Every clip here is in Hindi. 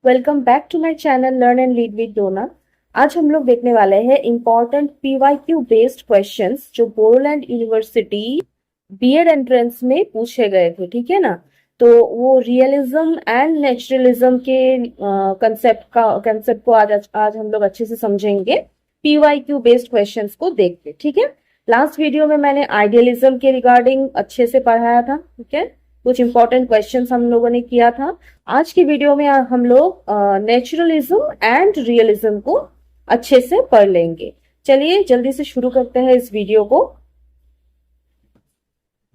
Welcome back to my channel learn and lead with Dona. आज हम लोग देखने वाले हैं इंपॉर्टेंट पीवाईक्यू बेस्ड क्वेश्चंस जो बोडोलैंड यूनिवर्सिटी बीएड एंट्रेंस में पूछे गए थे। ठीक है ना। तो वो रियलिज्म एंड नेचुरलिज्म के कंसेप्ट को आज हम लोग अच्छे से समझेंगे। पीवाईक्यू बेस्ड क्वेश्चंस को देख के। ठीक है। लास्ट वीडियो में मैंने आइडियलिज्म के रिगार्डिंग अच्छे से पढ़ाया था। ठीक है। कुछ इंपॉर्टेंट क्वेश्चंस हम लोगों ने किया था। आज की वीडियो में हम लोग नेचुरलिज्म एंड रियलिज्म को अच्छे से पढ़ लेंगे। चलिए जल्दी से शुरू करते हैं इस वीडियो को।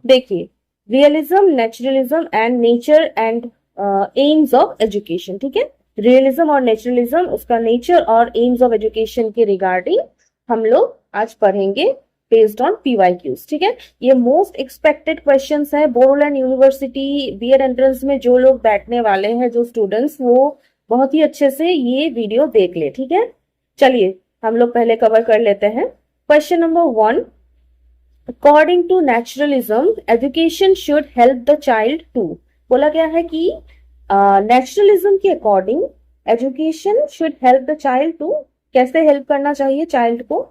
देखिए, realism, naturalism and nature and AIIMS of education. ठीक है। रियलिज्म और नेचुरलिज्म, उसका नेचर और एम्स ऑफ एजुकेशन के रिगार्डिंग हम लोग आज पढ़ेंगे बेस्ड ऑन पीवाईक्यूज। ठीक है। ये मोस्ट एक्सपेक्टेड क्वेश्चंस है बोडोलैंड यूनिवर्सिटी बीएड एंट्रेंस में। जो लोग बैठने वाले हैं, जो स्टूडेंट्स, वो बहुत ही अच्छे से ये वीडियो देख ले। ठीक है। चलिए हम लोग पहले कवर कर लेते हैं। Question number 1, according to naturalism education should help the child to. बोला गया है कि नेचुरलिज्म के according education should help the child to. कैसे हेल्प करना चाहिए चाइल्ड को?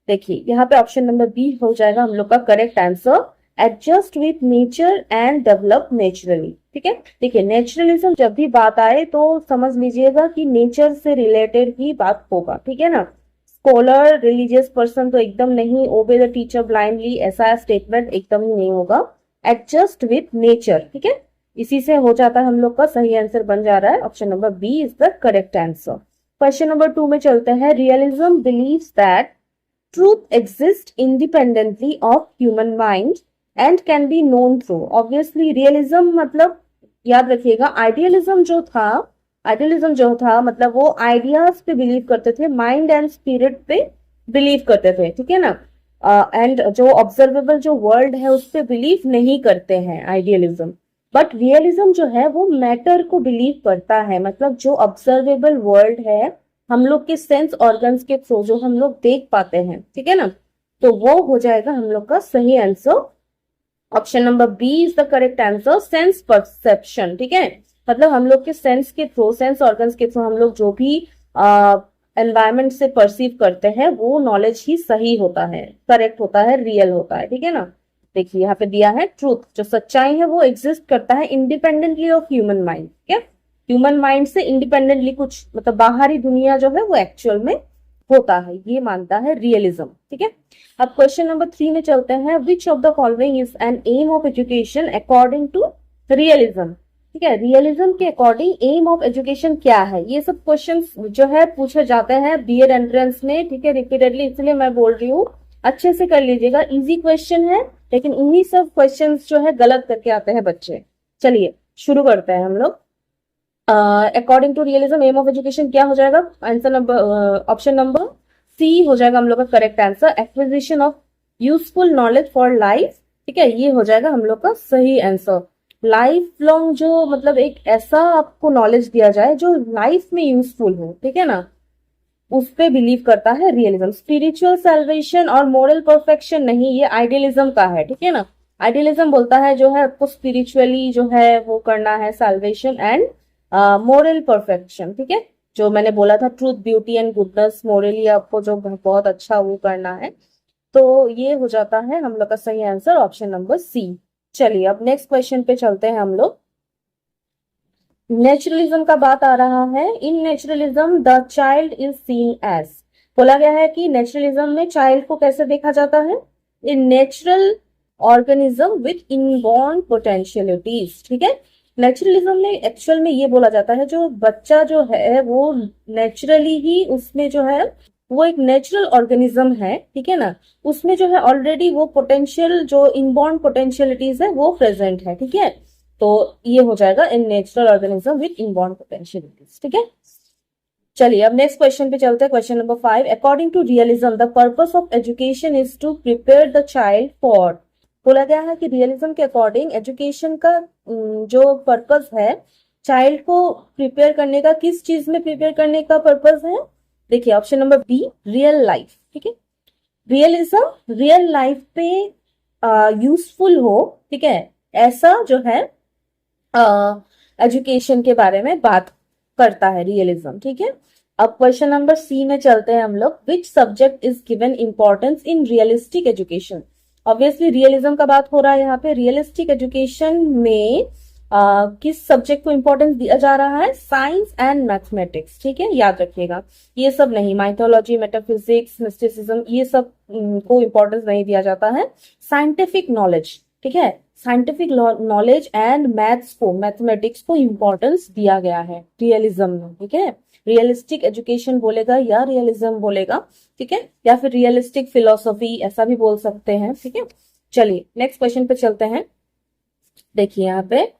देखिए, यहाँ पे ऑप्शन नंबर बी हो जाएगा हम लोग का correct answer. Adjust with nature and develop naturally. ठीक है। देखिए, नेचुरलिज्म जब भी बात आए तो समझ लीजिएगा कि नेचर से रिलेटेड ही बात होगा। ठीक है ना। स्कॉलर, रिलीजियस पर्सन तो एकदम नहीं, ओबे द टीचर ब्लाइंडली, ऐसा स्टेटमेंट एकदम ही नहीं होगा। Adjust with nature. ठीक है। इसी से हो जाता है, हम लोग का सही आंसर बन जा रहा है। Option number B is the correct answer. Question number 2 में चलते हैं। Realism believes that truth exists independently of human mind and can be known through। obviously realism मतलब याद रखिएगा, आइडियलिज्म जो था मतलब वो आइडियाज पे बिलीव करते थे, माइंड एंड स्पिरिट पे बिलीव करते थे। ठीक है ना। एंड जो ऑब्जर्वेबल जो वर्ल्ड है उस पे बिलीव नहीं करते हैं आइडियलिज्म। बट रियलिज्म जो है वो मैटर को बिलीव करता है। मतलब जो ऑब्जर्वेबल वर्ल्ड है, हम लोग के सेंस ऑर्गन्स के थ्रू जो हम लोग देख पाते हैं, ठीक है ना, तो वो हो जाएगा हम लोग का सही answer. Option number B is the correct answer, sense perception. ठीक है। मतलब हम लोग के सेंस के थ्रू, सेंस ऑर्गन्स के थ्रू हम लोग जो भी एनवायरमेंट से परसीव करते हैं वो नॉलेज ही सही होता है, करेक्ट होता है, रियल होता है। ठीक है ना। देखिए यहाँ पे दिया है ट्रूथ, जो सच्चाई है वो एग्जिस्ट करता है इंडिपेंडेंटली ऑफ ह्यूमन माइंड। ठीक है। ह्यूमन माइंड से इंडिपेंडेंटली कुछ मतलब बाहरी दुनिया जो है वो एक्चुअल में होता है, ये मानता है रियलिज्म। ठीक है। अब क्वेश्चन नंबर 3 में चलते हैं। Which of the following is an aim of education according to realism. ठीक है। रियलिज्म के अकॉर्डिंग एम ऑफ एजुकेशन क्या है? ये सब क्वेश्चंस जो है पूछे जाते हैं बीएड एंट्रेंस में। ठीक है। रिपीटेडली, इसलिए मैं बोल रही हूँ अच्छे से कर लीजिएगा। इजी क्वेश्चन है, लेकिन इन्हीं सब क्वेश्चन जो है गलत करके आते हैं बच्चे। चलिए शुरू करते हैं हम लोग। According to realism aim of education क्या हो जाएगा? Answer number option number C हो जाएगा हम लोग का correct answer. Acquisition of useful knowledge for life. ठीक है। ये हो जाएगा हम लोग का सही आंसर। लाइफ लॉन्ग जो मतलब एक ऐसा आपको नॉलेज दिया जाए जो लाइफ में यूजफुल हो। ठीक है ना। उस पे बिलीव करता है रियलिज्म। स्पिरिचुअल सेल्वेशन और मोरल परफेक्शन नहीं, ये आइडियलिज्म का है। ठीक है ना। आइडियलिज्म बोलता है जो है आपको स्पिरिचुअली जो है वो करना है, साल्वेशन एंड मोरल परफेक्शन। ठीक है। जो मैंने बोला था truth, beauty and goodness, morally आपको जो बहुत अच्छा वो करना है, तो ये हो जाता है हम लोग का सही आंसर ऑप्शन नंबर सी। चलिए अब नेक्स्ट क्वेश्चन पे चलते हैं हम लोग। नेचुरलिज्म का बात आ रहा है। In naturalism the child is seen as. बोला गया है कि नेचुरलिज्म में चाइल्ड को कैसे देखा जाता है? इन natural organism with inborn potentialities. ठीक है। नेचुरलिज्म में एक्चुअल में ये बोला जाता है जो बच्चा जो है वो नेचुरली ही उसमें जो है वो एक नेचुरल ऑर्गेनिज्म है। ठीक है ना। उसमें जो है ऑलरेडी वो पोटेंशियल, जो इनबॉर्न पोटेंशियलिटीज है वो प्रेजेंट है। ठीक है। तो ये हो जाएगा in natural organism with inborn potentialities. ठीक है। चलिए अब नेक्स्ट क्वेश्चन पे चलते हैं। Question number 5, according to realism the purpose of education is to prepare the child for. बोला गया है कि रियलिज्म के अकॉर्डिंग एजुकेशन का जो पर्पस है, चाइल्ड को प्रिपेयर करने का, किस चीज में प्रिपेयर करने का पर्पस है? देखिए option number B, real life. ठीक है। रियलिज्म रियल लाइफ पे यूजफुल हो। ठीक है। ऐसा जो है एजुकेशन के बारे में बात करता है रियलिज्म, ठीक है। अब क्वेश्चन नंबर सी में चलते हैं हम लोग। Which subject is given importance in realistic education. Obviously realism का बात हो रहा है यहाँ पे। रियलिस्टिक एजुकेशन में किस सब्जेक्ट को इंपॉर्टेंस दिया जा रहा है? साइंस एंड मैथमेटिक्स, ठीक है, याद रखिएगा। ये सब नहीं, माइथोलॉजी, मेटाफिजिक्स, मिस्टिसिज्म, ये सब को इंपॉर्टेंस नहीं दिया जाता है। साइंटिफिक नॉलेज, ठीक है, साइंटिफिक नॉलेज एंड मैथ्स को, मैथमेटिक्स को इंपॉर्टेंस दिया गया है रियलिज्म में, ठीक है। रियलिस्टिक एजुकेशन बोलेगा या रियलिज्म बोलेगा, ठीक है, या फिर रियलिस्टिक फिलोसफी ऐसा भी बोल सकते हैं, ठीक है। चलिए नेक्स्ट क्वेश्चन पे चलते हैं। देखिए यहाँ पे,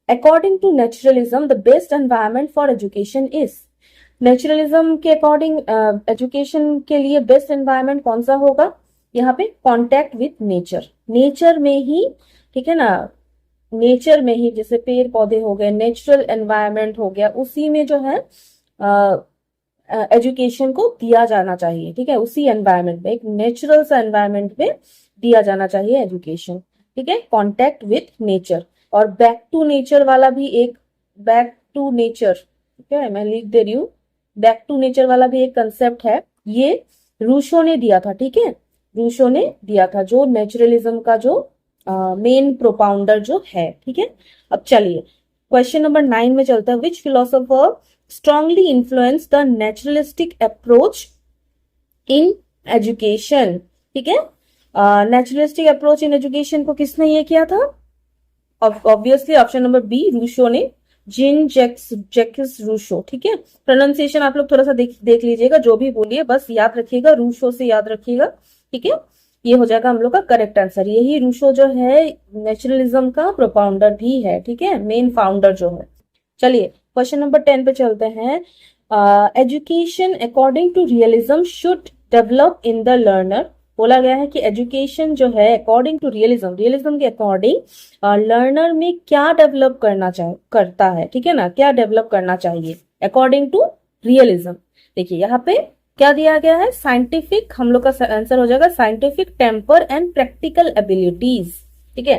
according to naturalism the best environment for education is. Naturalism के अकॉर्डिंग एजुकेशन के लिए बेस्ट एनवायरमेंट कौन सा होगा? यहाँ पे कॉन्टेक्ट विथ नेचर, नेचर में ही, ठीक है ना, नेचर में ही, जैसे पेड़ पौधे हो गए, नेचुरल एनवायरमेंट हो गया, उसी में जो है एजुकेशन को दिया जाना चाहिए, ठीक है। उसी एनवायरमेंट में, एक नेचुरल सा एनवायरमेंट में दिया जाना चाहिए एजुकेशन, ठीक है। Contact with nature. और बैक टू नेचर वाला भी एक, बैक टू नेचर, ठीक है, मैं लिख दे रही हूँ, बैक टू नेचर वाला भी एक कंसेप्ट है, ये रूशो ने दिया था, ठीक है, रूशो ने दिया था, जो नेचुरलिज्म का जो मेन प्रोपाउंडर जो है, ठीक है। अब चलिए क्वेश्चन नंबर 9 में चलता है। Which philosopher strongly influence the naturalistic approach in education, ठीक है। नेचुरलिस्टिक अप्रोच इन एजुकेशन को किसने ये किया था? ऑब्वियसली ऑप्शन नंबर बी, रूशो ने, जिन जैक्स रूशो, ठीक है। प्रोनाउंसिएशन आप लोग थोड़ा सा देख लीजिएगा, जो भी बोलिए बस याद रखिएगा, रूशो से याद रखिएगा, ठीक है। ये हो जाएगा हम लोग का करेक्ट आंसर। यही रूशो जो है नेचुरलिज्म का प्रोपाउंडर भी है, ठीक है, मेन फाउंडर जो है। चलिए क्वेश्चन नंबर 10 पे चलते हैं। Education according to realism should develop in the learner. बोला गया है कि एजुकेशन जो है अकॉर्डिंग टू रियलिज्म, रियलिज्म के अकॉर्डिंग लर्नर में क्या डेवलप करता है, ठीक है ना, क्या डेवलप करना चाहिए अकॉर्डिंग टू रियलिज्म। देखिए यहाँ पे क्या दिया गया है? साइंटिफिक, हम लोग का आंसर हो जाएगा scientific temper and practical abilities, ठीक है।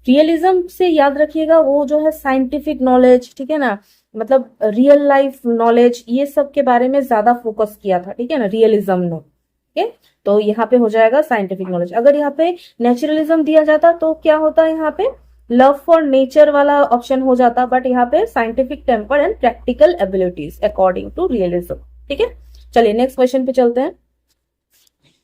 रियलिज्म से याद रखिएगा वो जो है साइंटिफिक नॉलेज, ठीक है ना, मतलब रियल लाइफ नॉलेज, ये सब के बारे में ज्यादा फोकस किया था, ठीक है ना, रियलिज्म ने, ठीक है। तो यहाँ पे हो जाएगा साइंटिफिक नॉलेज। अगर यहाँ पे नेचुरलिज्म दिया जाता तो क्या होता? यहाँ पे लव फॉर नेचर वाला ऑप्शन हो जाता, बट यहाँ पे scientific temper and practical abilities according to realism, ठीक है। चलिए नेक्स्ट क्वेश्चन पे चलते हैं।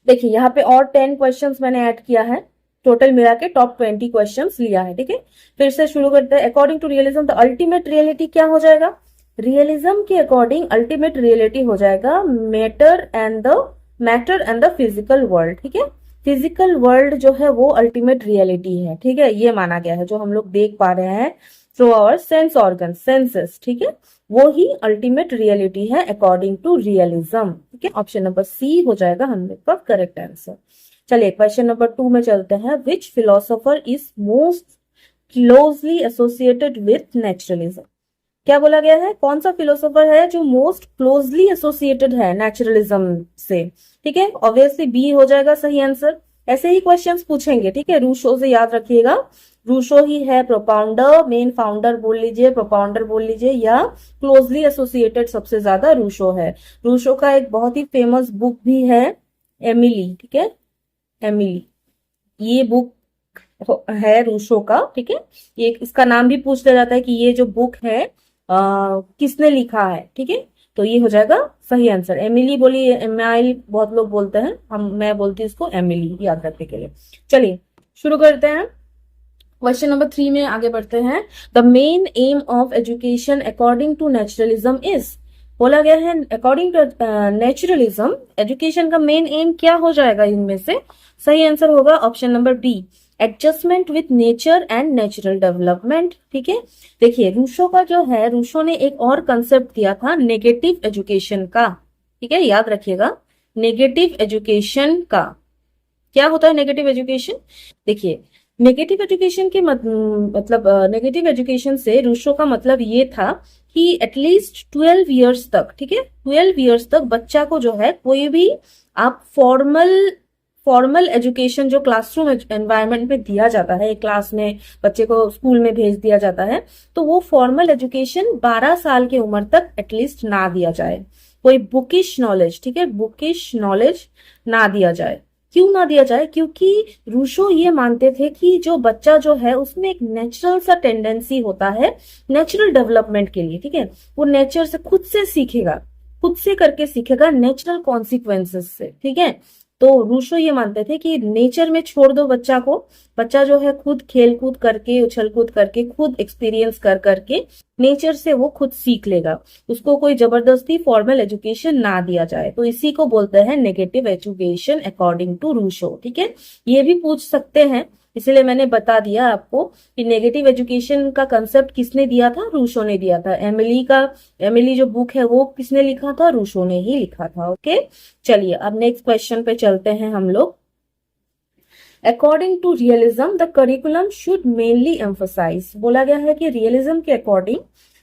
देखिए यहाँ पे और 10 क्वेश्चंस मैंने ऐड किया है, टोटल मिला के टॉप 20 क्वेश्चंस लिया है, ठीक है। फिर से शुरू करते हैं। According to realism the ultimate reality क्या हो जाएगा? रियलिज्म के अकॉर्डिंग अल्टीमेट रियलिटी हो जाएगा matter and the physical world, ठीक है। फिजिकल वर्ल्ड जो है वो अल्टीमेट रियलिटी है, ठीक है, ये माना गया है, जो हम लोग देख पा रहे हैं through our sense organ, senses, ठीक है, वो ही अल्टीमेट रियलिटी है अकॉर्डिंग टू रियलिज्म, ठीक है। ऑप्शन नंबर सी हो जाएगा हम लोग का करेक्ट आंसर। चलिए क्वेश्चन नंबर 2 में चलते हैं। Which philosopher is most closely associated with naturalism. क्या बोला गया है? कौन सा फिलोसोफर है जो मोस्ट क्लोजली एसोसिएटेड है नेचुरलिज्म से, ठीक है। ऑब्वियसली बी हो जाएगा सही आंसर। ऐसे ही क्वेश्चंस पूछेंगे, ठीक है, रूशो से याद रखिएगा, रूशो ही है प्रोपाउंडर, मेन फाउंडर बोल लीजिए, प्रोपाउंडर बोल लीजिए, या क्लोजली एसोसिएटेड सबसे ज्यादा रूशो है। रूशो का एक बहुत ही फेमस बुक भी है एमिली, ठीक है, एमिली, ये बुक है रूशो का, ठीक है। ये इसका नाम भी पूछ लिया जाता है कि ये जो बुक है किसने लिखा है, ठीक है। तो ये हो जाएगा सही आंसर। एमिली बोलिए, एमाइल बहुत लोग बोलते हैं, मैं बोलती हूँ इसको एमिली, याद रखने के लिए। चलिए शुरू करते हैं। क्वेश्चन नंबर 3 में आगे बढ़ते हैं। The main aim of education according to naturalism is. बोला गया है अकॉर्डिंग टू नेचुरलिज्म एजुकेशन का मेन एम क्या हो जाएगा? इनमें से सही आंसर होगा option number B, adjustment with nature and natural development, ठीक है। देखिए रूशो का जो है, रूशो ने एक और कंसेप्ट दिया था नेगेटिव एजुकेशन का, ठीक है, याद रखिएगा, नेगेटिव एजुकेशन का। क्या होता है नेगेटिव एजुकेशन? देखिए नेगेटिव एजुकेशन के मतलब नेगेटिव एजुकेशन से रूशो का मतलब ये था कि एटलीस्ट 12 इयर्स तक, ठीक है, 12 इयर्स तक बच्चा को जो है कोई भी आप फॉर्मल एजुकेशन जो क्लासरूम एनवायरनमेंट में दिया जाता है, क्लास में बच्चे को स्कूल में भेज दिया जाता है, तो वो फॉर्मल एजुकेशन 12 साल की उम्र तक एटलीस्ट ना दिया जाए। कोई बुकिश नॉलेज, ठीक है, बुकिश नॉलेज ना दिया जाए। क्यों ना दिया जाए? क्योंकि रूशो ये मानते थे कि जो बच्चा जो है उसमें एक नेचुरल सा टेंडेंसी होता है नेचुरल डेवलपमेंट के लिए, ठीक है, वो नेचर से खुद से सीखेगा, खुद से करके सीखेगा नेचुरल कॉन्सिक्वेंसेस से, ठीक है। तो रूशो ये मानते थे कि नेचर में छोड़ दो बच्चा को, बच्चा जो है खुद खेल कूद करके, उछल कूद करके, खुद एक्सपीरियंस कर करके नेचर से वो खुद सीख लेगा, उसको कोई जबरदस्ती फॉर्मल एजुकेशन ना दिया जाए। तो इसी को बोलते हैं नेगेटिव एजुकेशन अकॉर्डिंग टू रूशो, ठीक है। ये भी पूछ सकते हैं, इसलिए मैंने बता दिया आपको कि नेगेटिव एजुकेशन का कंसेप्ट किसने दिया था? रूशो ने दिया था। एमिली जो बुक है वो किसने लिखा था? रूशो ने ही लिखा था। ओके, चलिए अब नेक्स्ट क्वेश्चन पे चलते हैं हम लोग। According to realism the curriculum should mainly emphasize, बोला गया है कि रियलिज्म के अकॉर्डिंग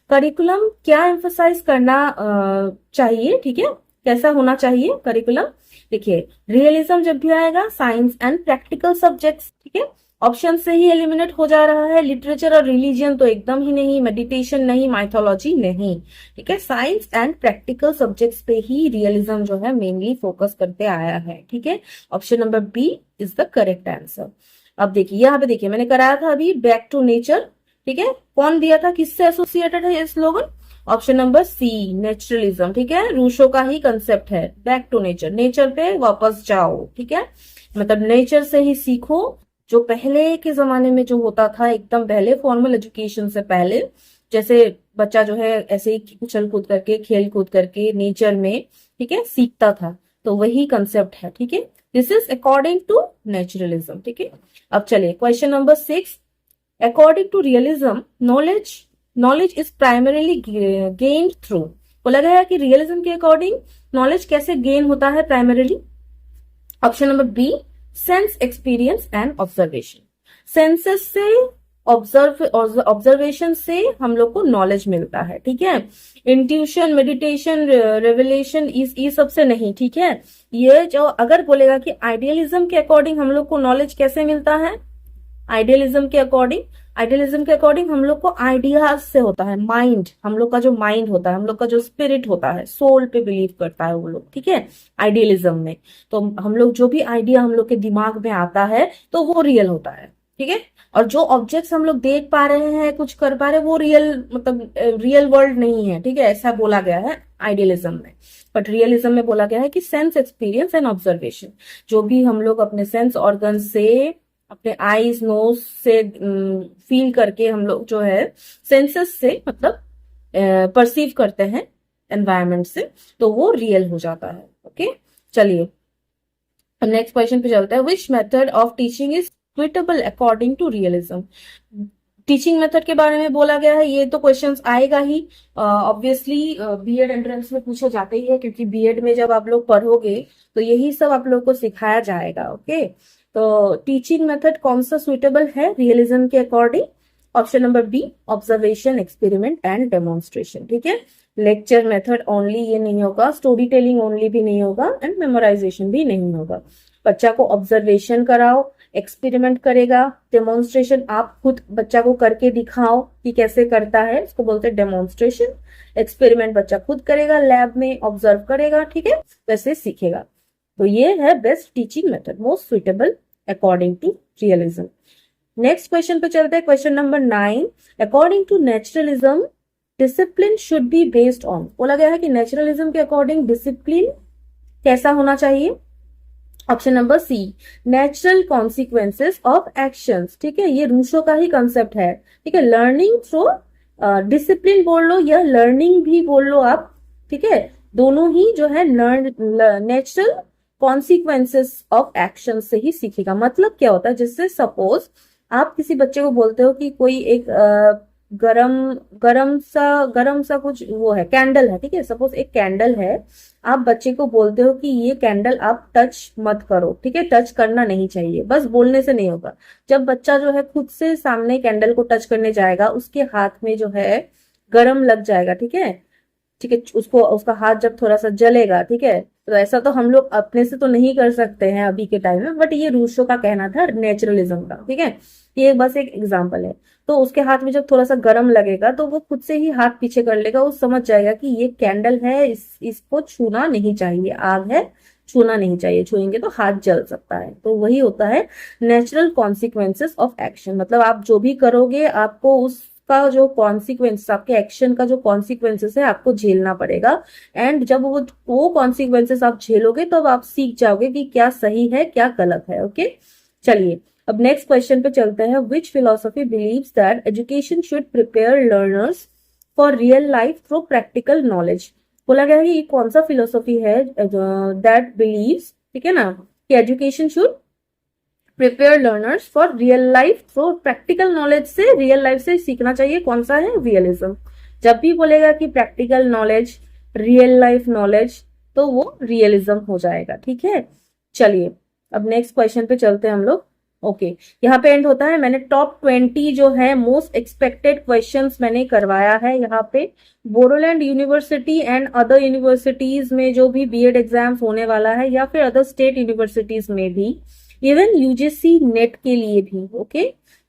करिकुलम क्या एम्फोसाइज करना चाहिए, ठीक है, कैसा होना चाहिए करिकुलम। देखिए, रियलिज्म जब भी आएगा साइंस एंड प्रैक्टिकल सब्जेक्ट्स, ठीक है, ऑप्शन से ही एलिमिनेट हो जा रहा है। लिटरेचर और रिलीजियन तो एकदम ही नहीं, मेडिटेशन नहीं, माइथोलॉजी नहीं, ठीक है, साइंस एंड प्रैक्टिकल सब्जेक्ट्स पे ही रियलिज्म जो है मेनली फोकस करते आया है, ठीक है। Option number B is the correct answer. अब देखिए यहाँ पे, देखिए मैंने कराया था अभी बैक टू नेचर, ठीक है, कौन दिया था, किससे एसोसिएटेड है ये slogan? Option number C, naturalism, ठीक है, रूशो का ही कंसेप्ट है, बैक टू नेचर, नेचर पे वापस जाओ, ठीक है, मतलब नेचर से ही सीखो। जो पहले के जमाने में जो होता था, एकदम पहले फॉर्मल एजुकेशन से पहले, जैसे बच्चा जो है ऐसे ही उछल कूद करके, खेल कूद करके नेचर में, ठीक है, सीखता था, तो वही कंसेप्ट है, ठीक है। This is according to naturalism, ठीक है। अब चलिए question number 6। According to realism knowledge is primarily gained through, बोला गया है कि रियलिज्म के अकॉर्डिंग नॉलेज कैसे गेन होता है primarily. Option number B, sense experience and observation, senses से, ऑब्जर्वेशन से हम लोग को नॉलेज मिलता है, ठीक है। इंट्यूशन, मेडिटेशन, रेवलेशन इस सब से नहीं, ठीक है। ये जो अगर बोलेगा कि आइडियलिज्म के अकॉर्डिंग हम लोग को नॉलेज कैसे मिलता है, आइडियलिज्म के अकॉर्डिंग हम लोग को आइडियाज से होता है, माइंड, हम लोग का जो माइंड होता है, हम लोग का जो स्पिरिट होता है, सोल पे बिलीव करता है वो लोग, ठीक है, आइडियलिज्म में। तो हम लोग जो भी आइडिया हम लोग के दिमाग में आता है तो वो रियल होता है, ठीक है। और जो ऑब्जेक्ट्स हम लोग देख पा रहे हैं, कुछ कर पा रहे हैं, वो रियल, मतलब रियल वर्ल्ड नहीं है, ठीक है, ऐसा बोला गया है आइडियलिज्म में। बट रियलिज्म में बोला गया है कि सेंस एक्सपीरियंस एंड ऑब्जर्वेशन, जो भी हम लोग अपने सेंस ऑर्गन से, अपने आईज नोज से फील करके हम लोग जो है सेंसेस से, मतलब परसीव करते हैं एनवायरनमेंट से, तो वो रियल हो जाता है। ओके, चलिए नेक्स्ट क्वेश्चन पे चलते हैं। Which method of teaching is suitable according to realism, teaching method के बारे में बोला गया है। ये तो क्वेश्चंस आएगा ही ऑब्वियसली, बीएड एंट्रेंस में पूछे जाते ही है, क्योंकि बीएड में जब आप लोग पढ़ोगे तो यही सब आप लोग को सिखाया जाएगा। ओके, तो टीचिंग मेथड कौन सा सुइटेबल है रियलिज्म के according? Option number B, observation, experiment and demonstration, ठीक है। लेक्चर मेथड ओनली ये नहीं होगा, स्टोरी टेलिंग ओनली भी नहीं होगा, एंड मेमोराइजेशन भी नहीं होगा। बच्चा को ऑब्जर्वेशन कराओ, एक्सपेरिमेंट करेगा, डेमोन्स्ट्रेशन आप खुद बच्चा को करके दिखाओ कि कैसे करता है, इसको बोलते हैं डेमोन्स्ट्रेशन। एक्सपेरिमेंट बच्चा खुद करेगा, लैब में ऑब्जर्व करेगा, ठीक है, वैसे सीखेगा। तो ये है best teaching method, most suitable according to realism. Next question पे चलते हैं, question number 9। According to naturalism discipline should be based on, बोला गया है कि नेचुरलिज्म के अकॉर्डिंग डिसिप्लिन कैसा होना चाहिए? Option number C, natural consequences of actions, ठीक है, ये रूशो का ही कंसेप्ट है, ठीक है। लर्निंग थ्रू, डिसिप्लिन बोल लो या लर्निंग भी बोल लो आप, ठीक है, दोनों ही जो है नेचुरल कॉन्सिक्वेंसेस ऑफ एक्शन से ही सीखेगा। मतलब क्या होता है, जिससे सपोज आप किसी बच्चे को बोलते हो कि कोई एक गरम गरम सा कुछ वो है, कैंडल है, ठीक है, सपोज एक कैंडल है, आप बच्चे को बोलते हो कि ये कैंडल आप टच मत करो, ठीक है, टच करना नहीं चाहिए, बस बोलने से नहीं होगा। जब बच्चा जो है खुद से सामने कैंडल को टच करने जाएगा, उसके हाथ में जो है गरम लग जाएगा, ठीक है, ठीक है, उसको उसका हाथ जब थोड़ा सा जलेगा, ठीक है, तो ऐसा तो हम लोग अपने से तो नहीं कर सकते हैं अभी के टाइम में, बट ये रूसो का कहना था नेचुरलिज्म का, ठीक है। ये बस एक एग्जाम्पल है। तो उसके हाथ में जब थोड़ा सा गर्म लगेगा तो वो खुद से ही हाथ पीछे कर लेगा, वो समझ जाएगा कि ये कैंडल है, इसको छूना नहीं चाहिए, आग है, छूना नहीं चाहिए, छुएंगे तो हाथ जल सकता है। तो वही होता है नेचुरल कॉन्सिक्वेंसेस ऑफ एक्शन, मतलब आप जो भी करोगे आपको उसका जो कॉन्सिक्वेंस, आपके एक्शन का जो कॉन्सिक्वेंसेस है आपको झेलना पड़ेगा। एंड जब वो कॉन्सिक्वेंसेस आप झेलोगे तो अब आप सीख जाओगे कि क्या सही है क्या गलत है। ओके, चलिए अब नेक्स्ट क्वेश्चन पे चलते हैं। Which philosophy believes that education should prepare learners for real life through practical knowledge. बोला गया है कि ये कौन सा फिलोसफी है दैट बिलीव्स, ठीक है ना, कि education should prepare learners for real life through practical knowledge, से रियल लाइफ से सीखना चाहिए। कौन सा है? रियलिज्म। जब भी बोलेगा कि practical knowledge, real life knowledge, तो वो रियलिज्म हो जाएगा, ठीक है। चलिए अब नेक्स्ट क्वेश्चन पे चलते हैं हम लोग। ओके, यहाँ पे एंड होता है। मैंने टॉप 20 जो है मोस्ट एक्सपेक्टेड क्वेश्चंस मैंने करवाया है यहाँ पे। Bodoland university and other universities में जो भी बीएड एग्जाम्स होने वाला है, या फिर अदर स्टेट यूनिवर्सिटीज में भी, इवन यूजीसी नेट के लिए भी, ओके,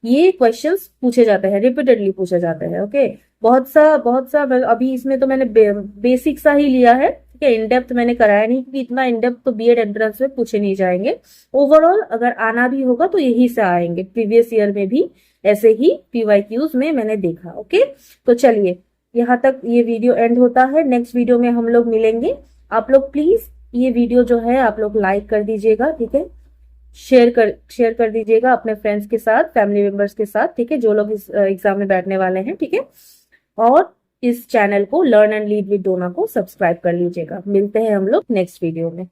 ये क्वेश्चंस पूछे जाते हैं, रिपीटेडली पूछे जाते हैं। ओके, बहुत सा अभी इसमें तो मैंने बेसिक सा ही लिया है, ठीक है, इन डेप्थ मैंने कराया नहीं, क्योंकि इतना इन डेप्थ तो बीएड एंट्रेंस में पूछे नहीं जाएंगे। ओवरऑल अगर आना भी होगा तो यही से आएंगे, प्रीवियस ईयर में भी ऐसे ही पीवाईक्यूज में मैंने देखा। ओके, तो चलिए यहाँ तक ये वीडियो एंड होता है। नेक्स्ट वीडियो में हम लोग मिलेंगे। आप लोग प्लीज ये वीडियो जो है आप लोग लाइक कर दीजिएगा, ठीक है, शेयर कर दीजिएगा अपने फ्रेंड्स के साथ, फैमिली मेंबर्स के साथ, ठीक है, जो लोग इस एग्जाम में बैठने वाले हैं, ठीक है। और इस चैनल को लर्न एंड लीड विद डोना को सब्सक्राइब कर लीजिएगा। मिलते हैं हम लोग नेक्स्ट वीडियो में।